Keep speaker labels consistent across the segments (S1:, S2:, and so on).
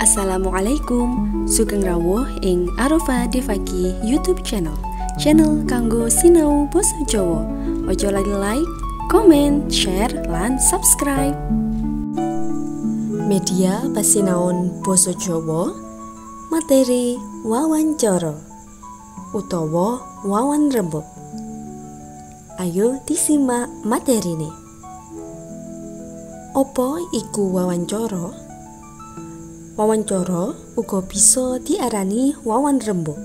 S1: Assalamualaikum, sugeng rawuh ing Arofa Devaki YouTube channel kanggo sinau basa Jawa. Ojo lali like, comment, share, lan subscribe. Media pasinaon basa Jawa, materi wawancara utawa wawan rembug. Ayo disimak materine. Apa iku wawancara? Wawancara uga bisa diarani wawan rembug.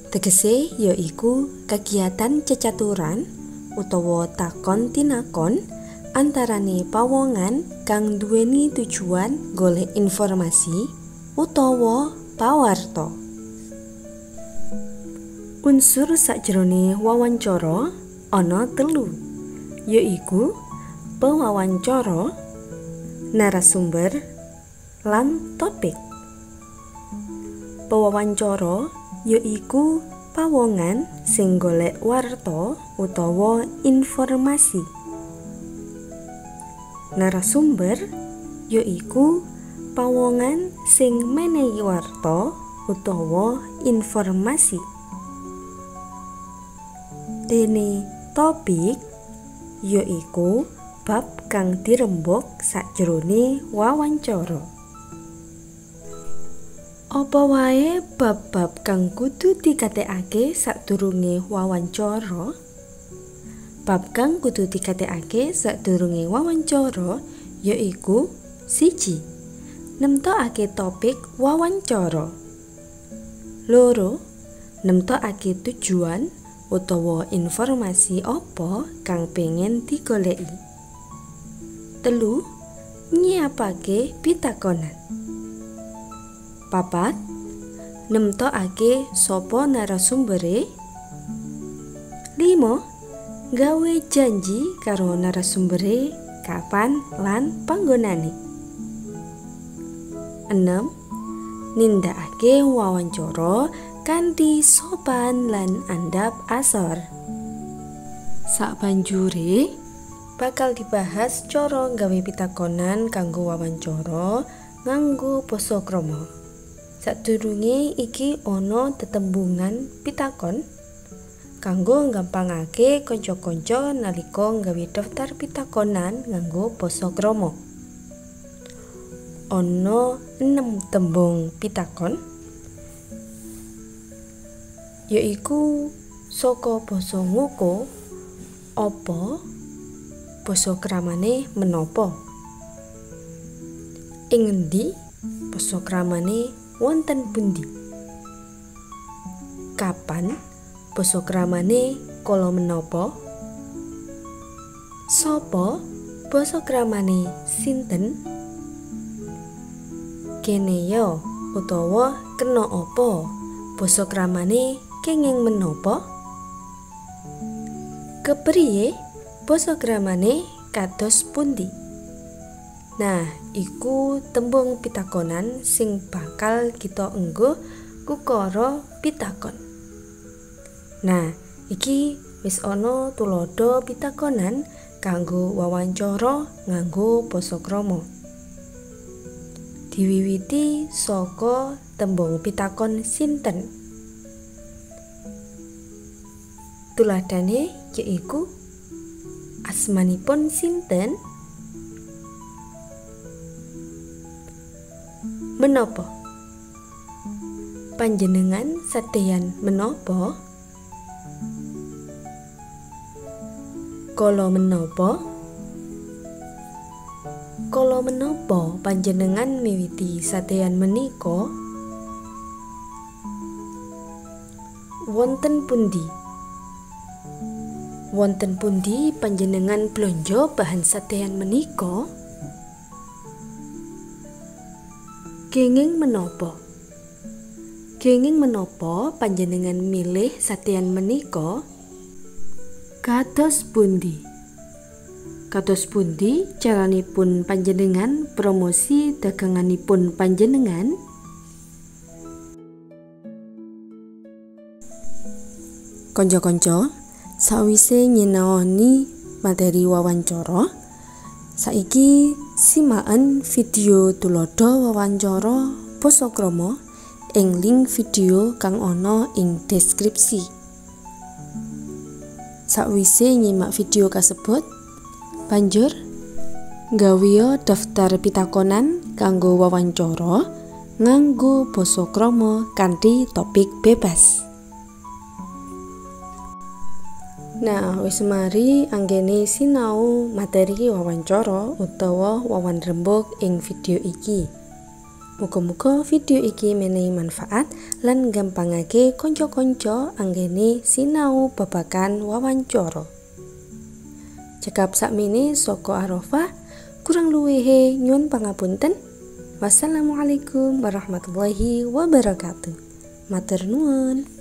S1: Tegese yaiku kegiatan cecaturan utawa takon tinakon antarane pawongan kang duweni tujuan golek informasi utawa pawarta. Unsur sakjroning wawancara ana 3, yaiku pewawancara, narasumber, lan topik. Pewawancara yaiku pawongan sing golek warta utawa informasi. Narasumber yaiku pawongan sing menehi warta utawa informasi. Dene topik yaiku bab kang dirembug sakjroning wawancara. Apa wae bab-bab kang kudu dikatekake sadurunge wawancara? Bab kang kudu dikatekake sadurunge wawancara yaiku 1. Nemtokake topik wawancara. 2. Nemtokake tujuan utawa informasi apa kang pengen digoleki. 3. Nyiapake pitakonan. 4. Nemtokake sapa narasumbere. 5. Gawe janji karo narasumbere kapan lan panggonane. 6. Nindakake wawancara kanthi sopan lan andhap asor. Sabanjure bakal dibahas cara gawe pitakonan kanggo wawancara nganggo basa krama. Sadurunge iki ana tetembungan pitakon kanggo nggampangake kanca-kanca nalika gawe daftar pitakonan nganggo basa krama. Ana 6 tembung pitakon, yaiku saka basa ngoko, apa, basa kramane menapa, ing endi, basa kramane wonten pundi, kapan, basa kramane kala menapa, sapa, basa kramane sinten, kene ya utawa kena apa, basa kramane kenging menapa, kepriye, basa kramane kados pundi. Nah, iku tembung pitakonan sing bakal kita enggo kukara pitakon. Nah, iki wis ana tuladha pitakonan kanggo wawancara nganggo basa krama. Diwiwiti saka tembung pitakon sinten. Tuladhane yaiku asmanipun sinten, menapa, panjenengan sadeyan menapa, kala menapa, kala menapa panjenengan miwiti sadeyan menika, wonten pundi, wonten pundi panjenengan blanja bahan sadeyan menika, kenging menapa, kenging menapa panjenengan milih sadeyan menika, kados pundi, kados pundi caranipun panjenengan promosi daganganipun panjenengan. Kanca-kanca, sawise nyinaoni materi wawancara, Saiki simaken video tulodo wawancara basa krama ing link video kang ana ing deskripsi. Sakwise nyimak video kasebut, banjur nggawe daftar pitakonan kanggo wawancara nganggo basa krama kanthi topik bebas. Nah, wis mari anggene sinau materi wawancara utawa wawan rembug ing video iki. Muga-muga video iki menehi manfaat lan gampangake kanca-kanca anggene sinau babagan wawancara. Cekap sakmene saka Arafah, kurang luwihe nyuwun pangapunten. Wassalamualaikum warahmatullahi wabarakatuh. Matur nuwun.